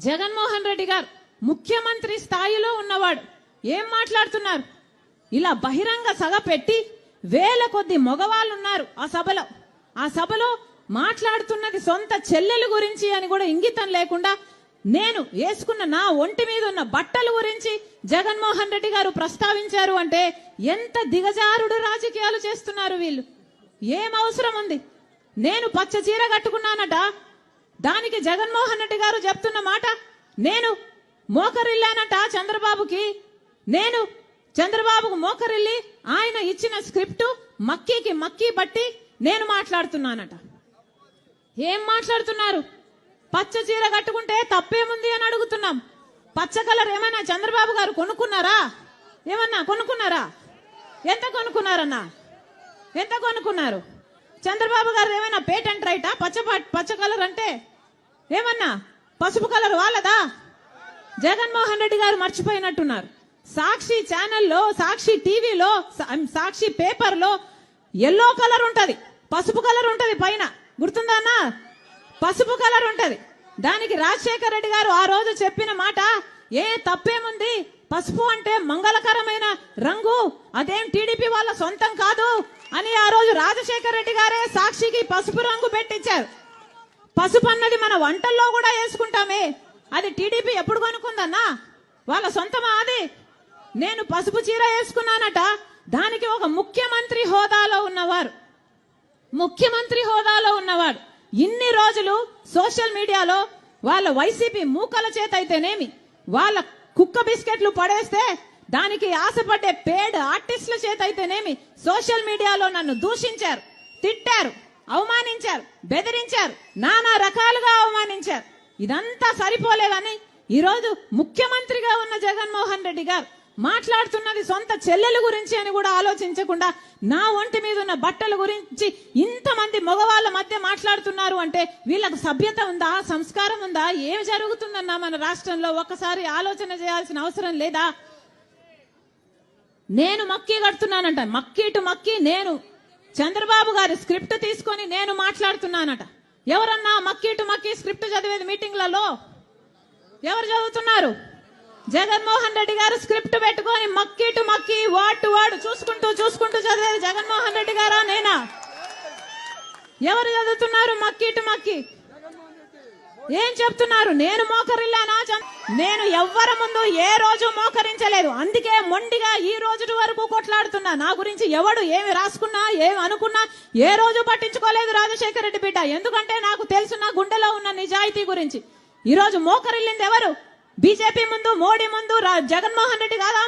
జగన్మోహన్ రెడ్డి గారు ముఖ్యమంత్రి స్థాయిలో ఉన్నవాడు ఏం మాట్లాడుతున్నారు? ఇలా బహిరంగ సభ పెట్టి వేల కొద్ది మగవాళ్ళు ఉన్నారు ఆ సభలో మాట్లాడుతున్నది సొంత చెల్లెలు గురించి అని కూడా ఇంగితం లేకుండా నేను వేసుకున్న నా ఒంటి మీద ఉన్న బట్టల గురించి జగన్మోహన్ రెడ్డి గారు ప్రస్తావించారు అంటే ఎంత దిగజారుడు రాజకీయాలు చేస్తున్నారు వీళ్ళు. ఏం అవసరం ఉంది? నేను పచ్చ చీర కట్టుకున్నానట, దానికి జగన్మోహన్ రెడ్డి గారు చెప్తున్న మాట నేను మోకరిల్లానట చంద్రబాబుకి, నేను చంద్రబాబుకు మోకరిల్లి ఆయన ఇచ్చిన స్క్రిప్ట్ మక్కీ బట్టి నేను మాట్లాడుతున్నానట. ఏం మాట్లాడుతున్నారు? పచ్చ చీర కట్టుకుంటే తప్పేముంది అని అడుగుతున్నాం. పచ్చ కలర్ ఏమైనా చంద్రబాబు గారు కొనుక్కున్నారా? ఏమన్నా కొనుక్కున్నారా? ఎంత కొనుక్కున్నారన్నా? ఎంత కొనుక్కున్నారు? చంద్రబాబు గారు ఏమైనా పేటెంట్ రైటా? పచ్చ కలర్ అంటే ఏమన్నా పసుపు కలర్ వాళ్ళదా? జగన్మోహన్ రెడ్డి గారు మర్చిపోయినట్టున్నారు. సాక్షి ఛానల్లో, సాక్షి టీవీలో, సాక్షి పేపర్లో ఎల్లో కలర్ ఉంటది, పసుపు కలర్ ఉంటది, పైన గుర్తుందా అన్న? పసుపు కలర్ ఉంటది. దానికి రాజశేఖర రెడ్డి గారు ఆ రోజు చెప్పిన మాట ఏ తప్పేముంది, పసుపు అంటే మంగళకరమైన రంగు, అదేం టీడీపీ వాళ్ళ సొంతం కాదు అని ఆ రోజు రాజశేఖర రెడ్డి గారే సాక్షికి పసుపు రంగు పెట్టించారు. పసుపు అన్నది మన వంటల్లో కూడా వేసుకుంటామే, అది టీడీపీ ఎప్పుడు కొనుక్కుందన్నా? వాళ్ళ సొంతమా అది? నేను పసుపు చీర వేసుకున్నానట, దానికి ఒక ముఖ్యమంత్రి హోదాలో ఉన్నవాడు ఇన్ని రోజులు సోషల్ మీడియాలో వాళ్ళ వైసీపీ మూకల చేత అయితేనేమి, వాళ్ళ కుక్క బిస్కెట్లు పడేస్తే దానికి ఆశపడ్డే పేడ్ ఆర్టిస్టుల చేత అయితేనేమి సోషల్ మీడియాలో నన్ను దూషించారు, తిట్టారు, అవమానించారు, బెదిరించారు, నానా రకాలుగా అవమానించారు. ఇదంతా సరిపోలేదని ఈరోజు ముఖ్యమంత్రిగా ఉన్న జగన్మోహన్ రెడ్డి గారు మాట్లాడుతున్నది సొంత చెల్లెల గురించి అని కూడా ఆలోచించకుండా నా ఒంటి మీద ఉన్న బట్టల గురించి ఇంతమంది మగవాళ్ళ మధ్య మాట్లాడుతున్నారు అంటే వీళ్ళకు సభ్యత ఉందా? సంస్కారం ఉందా? ఏం జరుగుతుందన్నా మన రాష్ట్రంలో? ఒక్కసారి ఆలోచన చేయాల్సిన అవసరం లేదా? నేను మక్కీ కడుతున్నానంట, మక్కీ నేను చంద్రబాబు గారి స్క్రిప్ట్ తీసుకొని నేను మాట్లాడుతున్నానట. ఎవరన్నా మక్కీ స్క్రిప్ట్ చదివేది మీటింగ్లలో? ఎవరు చదువుతున్నారు? జగన్మోహన్ రెడ్డి గారు స్క్రిప్ట్ పెట్టుకొని మక్కీ వాడు చూసుకుంటూ చదివేది జగన్మోహన్ రెడ్డి గారా నేనా? ఎవరు చదువుతున్నారు మక్కీ? ఏం చెప్తున్నారు? నేను మోకరిల్లానా? నేను ఎవ్వరి ముందు ఏ రోజు మోకరించలేదు, అందుకే మొండిగా ఈ రోజు వరకు కొట్లాడుతున్నా. నా గురించి ఎవడు ఏమి రాసుకున్నా, ఏమి అనుకున్నా ఏ రోజు పట్టించుకోలేదు రాజశేఖర రెడ్డి బిడ్డ. ఎందుకంటే నాకు తెలుసు నా గుండెలో ఉన్న నిజాయితీ గురించి. ఈ రోజు మోకరిల్లింది ఎవరు? బీజేపీ ముందు, మోడీ ముందు, జగన్మోహన్ రెడ్డి కాదా?